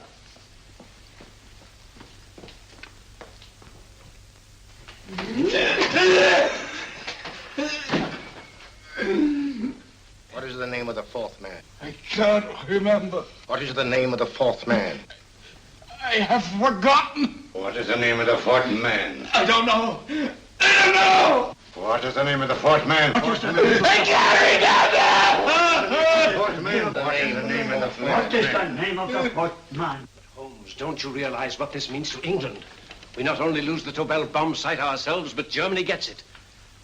What is the name of the 4th man? I can't remember. What is the name of the 4th man? I have forgotten. What is the name of the 4th man? I don't know. I don't know. What is the name of the 4th man? I can't remember. 4th man. What is the name of the 4th man? What is the name of the 4th man? Holmes, don't you realize what this means to England? We not only lose the Tobel bomb site ourselves, but Germany gets it.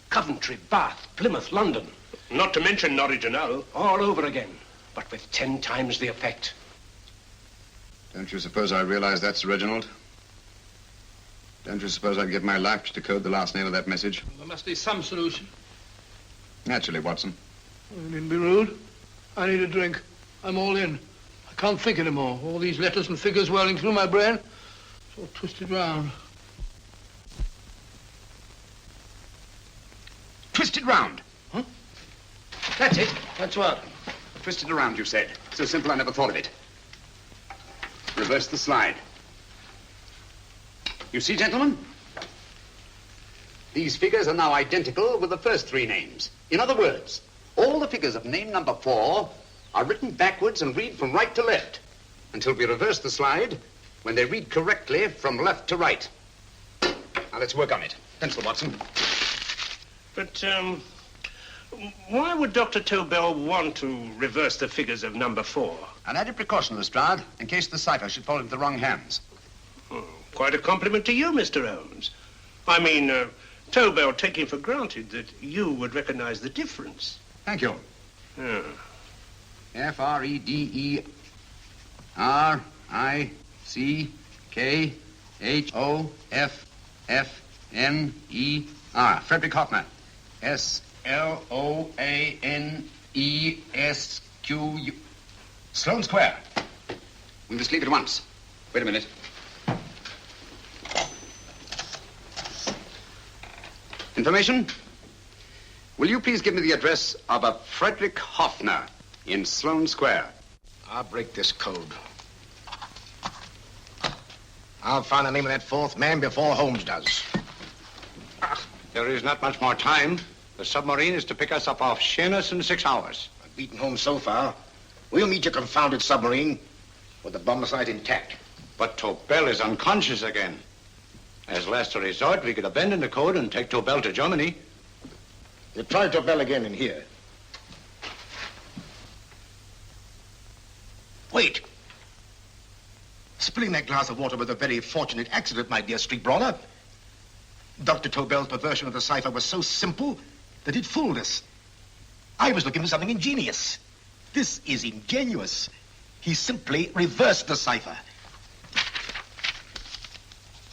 Coventry, Bath, Plymouth, London. Not to mention Norwich and Hull. All over again, but with 10 times the effect. Don't you suppose I realize that's Reginald? Don't you suppose I'd give my life to decode the last name of that message? There must be some solution. Naturally, Watson. You needn't be rude. I need a drink. I'm all in. I can't think anymore. All these letters and figures whirling through my brain. It's all twisted round. Twisted round? Huh? That's it. That's what? Twisted around, you said. So simple I never thought of it. Reverse the slide. You see, gentlemen? These figures are now identical with the first 3 names. In other words, all the figures of name number 4 are written backwards and read from right to left until we reverse the slide when they read correctly from left to right. Now, let's work on it. Pencil, Watson. But, why would Dr. Tobel want to reverse the figures of number 4? An added precaution, Lestrade, in case the cipher should fall into the wrong hands. Quite a compliment to you, Mr. Holmes. I mean, Tobel taking for granted that you would recognize the difference. Thank you. F-R-E-D-E-R-I-C-K-H-O-F-F-N-E-R. Frederick Hoffner. S-L-O-A-N-E-S-Q-U. Sloane Square. We must leave at once. Wait a minute. Information? Will you please give me the address of a Frederick Hoffner in Sloane Square? I'll break this code. I'll find the name of that 4th man before Holmes does. There is not much more time. The submarine is to pick us up off Sheerness in 6 hours. I've beaten Holmes so far. We'll meet your confounded submarine with the bomb site intact. But Tobel is unconscious again. As last resort, we could abandon the code and take Tobel to Germany. You try Tobel again in here. Wait. Spilling that glass of water was a very fortunate accident, my dear street brawler. Dr. Tobel's perversion of the cipher was so simple that it fooled us. I was looking for something ingenious. This is ingenuous. He simply reversed the cipher.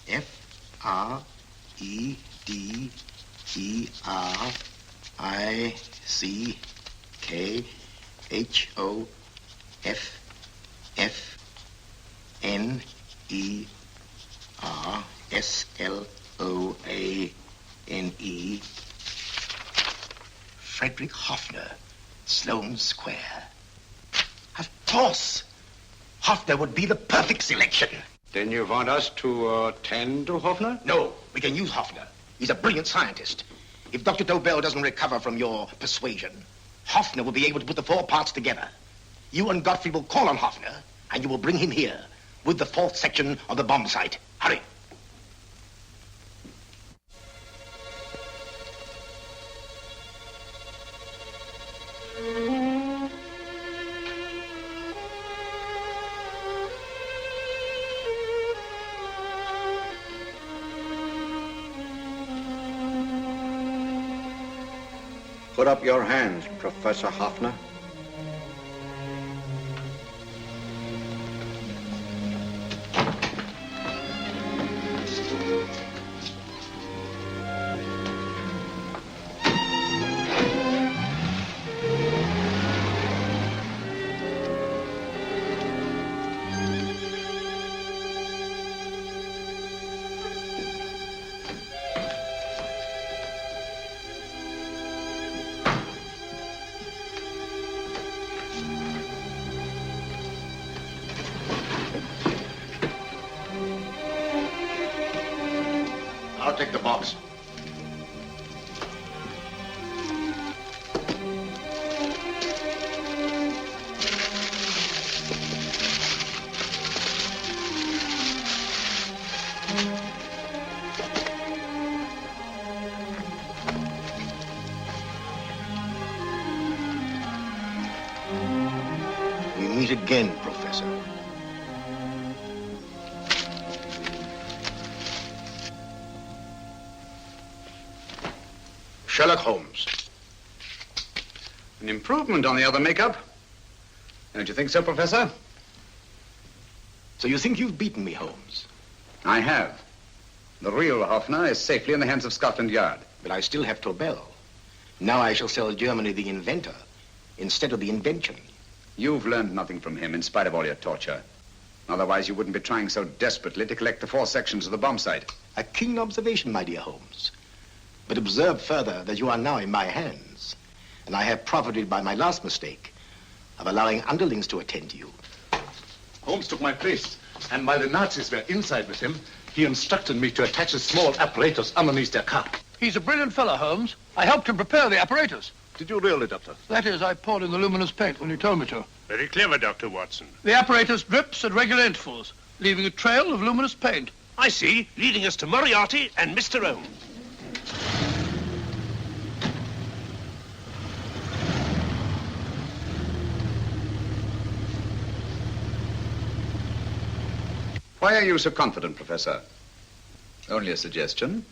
F-R-E-D-E-R-I-C-K-H-O-F-F-N-E-R-S-L-O-A-N-E. Frederick Hoffner, Sloane Square. Of course. Hoffner would be the perfect selection. Then you want us to tend to Hoffner? No, we can use Hoffner. He's a brilliant scientist. If Dr. Tobel doesn't recover from your persuasion, Hoffner will be able to put the four parts together. You and Godfrey will call on Hoffner, and you will bring him here with the fourth section of the bomb site. Hurry. Put up your hands, Professor Hoffner. I'll take the box. We meet again, Professor. Sherlock Holmes. An improvement on the other makeup. Don't you think so, Professor? So you think you've beaten me, Holmes? I have. The real Hoffner is safely in the hands of Scotland Yard. But I still have Tobel. Now I shall sell Germany the inventor instead of the invention. You've learned nothing from him in spite of all your torture. Otherwise you wouldn't be trying so desperately to collect the four sections of the bomb site. A keen observation, my dear Holmes. But observe further that you are now in my hands, and I have profited by my last mistake of allowing underlings to attend to you. Holmes took my place, and while the Nazis were inside with him, he instructed me to attach a small apparatus underneath their car. He's a brilliant fellow, Holmes. I helped him prepare the apparatus. Did you really, Doctor? That is, I poured in the luminous paint when you told me to. Very clever, Dr. Watson. The apparatus drips at regular intervals, leaving a trail of luminous paint. I see, leading us to Moriarty and Mr. Holmes. Why are you so confident, Professor? Only a suggestion.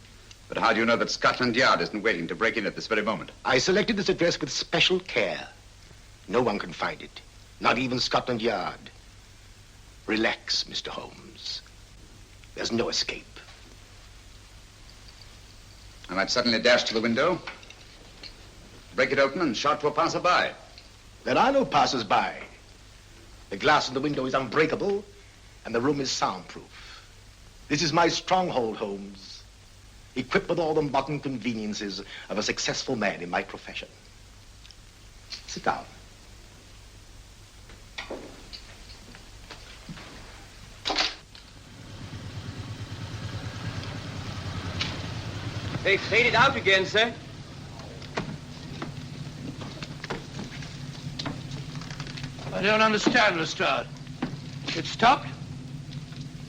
But how do you know that Scotland Yard isn't waiting to break in at this very moment? I selected this address with special care. No one can find it, not even Scotland Yard. Relax, Mr. Holmes. There's no escape. I might suddenly dash to the window, break it open and shout to a passerby. There are no passers-by. The glass in the window is unbreakable, and the room is soundproof. This is my stronghold, Holmes, equipped with all the modern conveniences of a successful man in my profession. Sit down. They faded out again, sir. I don't understand, Lestrade. It stopped,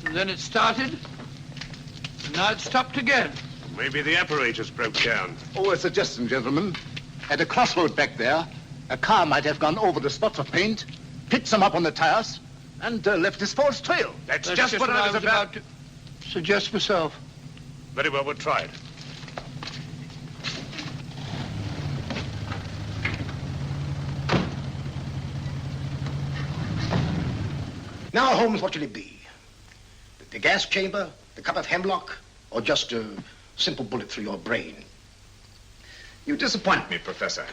and then it started, and now it stopped again. Maybe the apparatus broke down. Oh, a suggestion, gentlemen. At a crossroad back there, a car might have gone over the spots of paint, picked some up on the tires, and left this false trail. That's just what I was about to suggest myself. Very well, we'll try it. Now, Holmes, what should it be? The gas chamber, the cup of hemlock, or just a simple bullet through your brain? You disappoint me, Professor.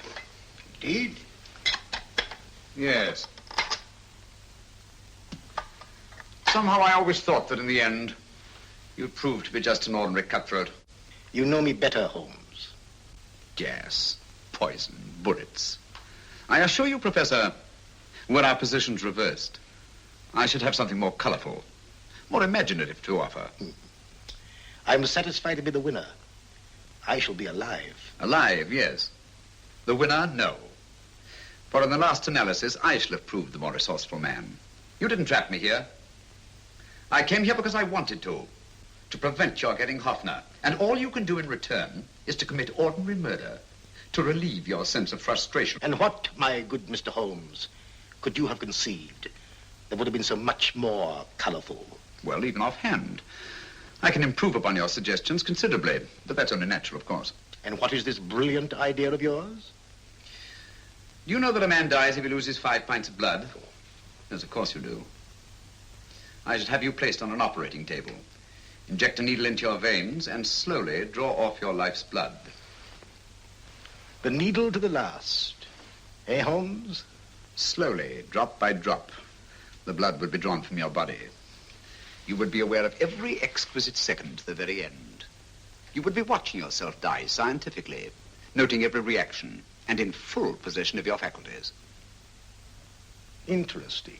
Indeed? Yes. Somehow I always thought that in the end, you'd prove to be just an ordinary cutthroat. You know me better, Holmes. Gas, poison, bullets. I assure you, Professor, were our positions reversed, I should have something more colorful, more imaginative to offer. I'm satisfied to be the winner. I shall be alive. Alive, yes. The winner, no. For in the last analysis, I shall have proved the more resourceful man. You didn't trap me here. I came here because I wanted to prevent your getting Hoffner. And all you can do in return is to commit ordinary murder, to relieve your sense of frustration. And what, my good Mr. Holmes, could you have conceived that would have been so much more colorful? Well, even offhand, I can improve upon your suggestions considerably, but that's only natural, of course. And what is this brilliant idea of yours? Do you know that a man dies if he loses 5 pints of blood? Yes, of course you do. I should have you placed on an operating table. Inject a needle into your veins and slowly draw off your life's blood. The needle to the last. Eh, Holmes? Slowly, drop by drop, the blood would be drawn from your body. You would be aware of every exquisite second to the very end. You would be watching yourself die scientifically, noting every reaction, and in full possession of your faculties. Interesting.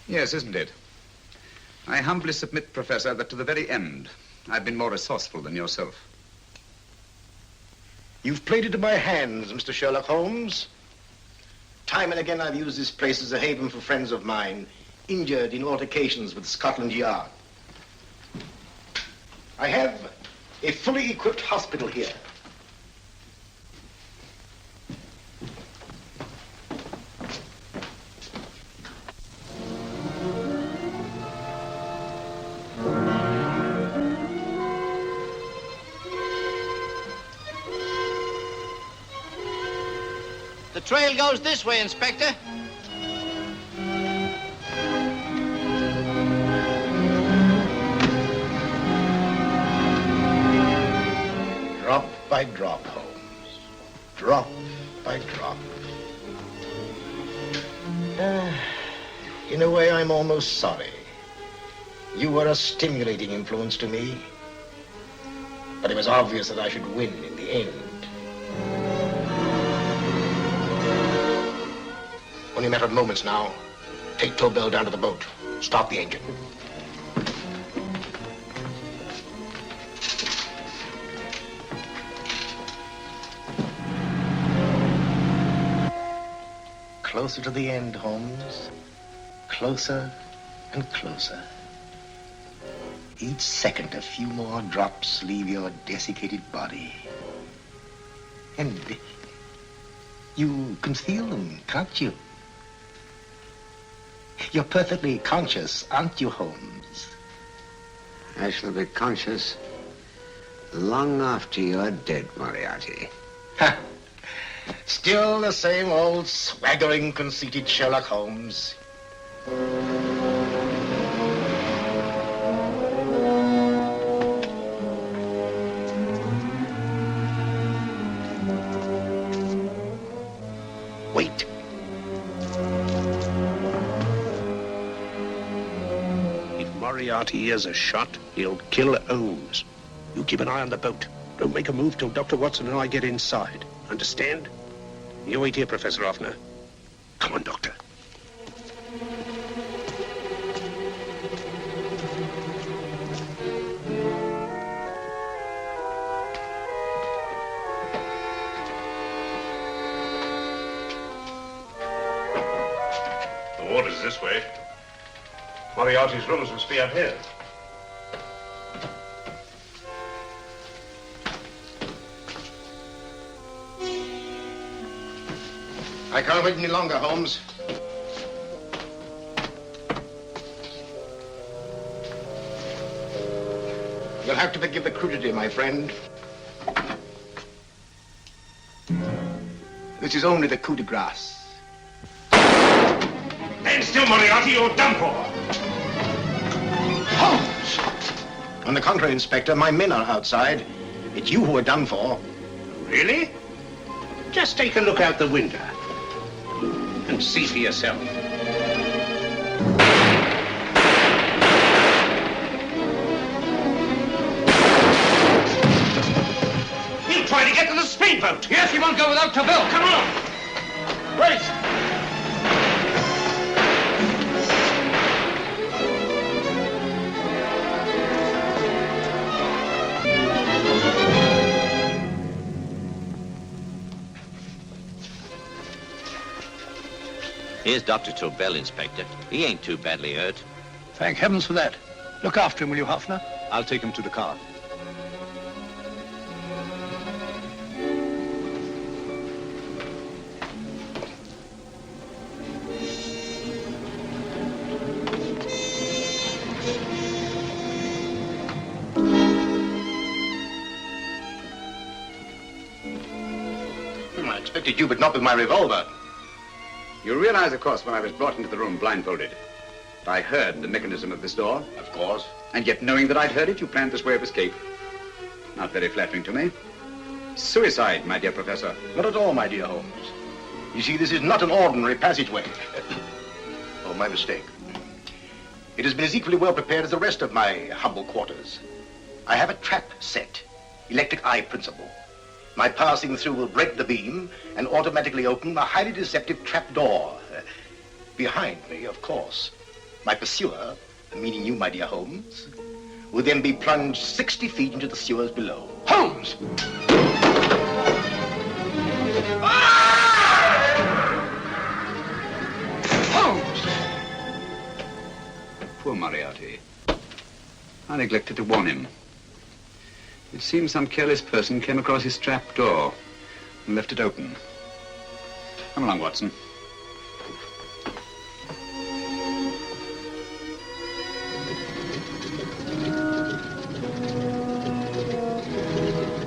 Yes, isn't it? I humbly submit, Professor, that to the very end, I've been more resourceful than yourself. You've played into my hands, Mr. Sherlock Holmes. Time and again I've used this place as a haven for friends of mine, injured in altercations with Scotland Yard. I have a fully equipped hospital here. The trail goes this way, Inspector. Drop by drop, Holmes. Drop by drop. In a way, I'm almost sorry. You were a stimulating influence to me. But it was obvious that I should win in the end. Only a matter of moments now. Take Tobel down to the boat. Stop the engine. Closer to the end, Holmes. Closer and closer. Each second, a few more drops leave your desiccated body. And you can feel them, can't you? You're perfectly conscious, aren't you, Holmes? I shall be conscious long after you're dead, Moriarty. Ha! Still the same old swaggering, conceited Sherlock Holmes. Wait. If Moriarty hears a shot, he'll kill Holmes. You keep an eye on the boat. Don't make a move till Dr. Watson and I get inside. Understand? You wait here, Professor Hoffner. Come on, Doctor. The water's this way. Moriarty's rooms must be up here. I can't wait any longer, Holmes. You'll have to forgive the crudity, my friend. This is only the coup de grace. Stand still, Moriarty, you're done for. Holmes! On the contrary, Inspector, my men are outside. It's you who are done for. Really? Just take a look out the window and see for yourself. He'll try to get to the speedboat. Yes, he won't go without Tobel. Come on. Wait! Here's Dr. Tobel, Inspector. He ain't too badly hurt. Thank heavens for that. Look after him, will you, Hoffner? I'll take him to the car. I expected you, but not with my revolver. You realize, of course, when I was brought into the room blindfolded, that I heard the mechanism of this door? Of course. And yet, knowing that I'd heard it, you planned this way of escape. Not very flattering to me. Suicide, my dear Professor. Not at all, my dear Holmes. You see, this is not an ordinary passageway. Oh, my mistake. It has been as equally well prepared as the rest of my humble quarters. I have a trap set, electric eye principle. My passing through will break the beam and automatically open a highly deceptive trap door. Behind me, of course, my pursuer, meaning you, my dear Holmes, will then be plunged 60 feet into the sewers below. Holmes! Holmes! Poor Moriarty. I neglected to warn him. It seems some careless person came across his trap door and left it open. Come along, Watson.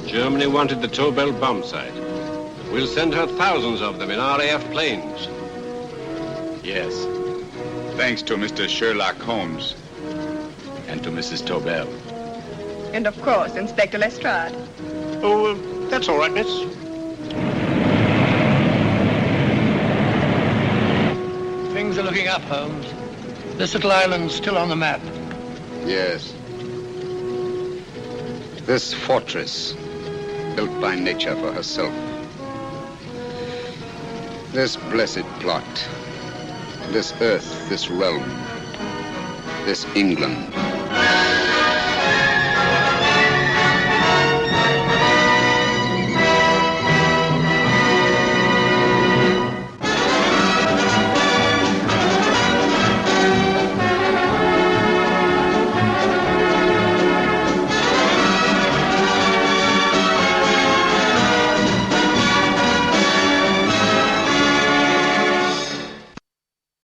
Germany wanted the Tobel bomb site. We'll send her thousands of them in RAF planes. Yes. Thanks to Mr. Sherlock Holmes and to Mrs. Tobel. And of course, Inspector Lestrade. Oh, that's all right, miss. Things are looking up, Holmes. This little island's still on the map. Yes. This fortress, built by nature for herself. This blessed plot. This earth, this realm. This England.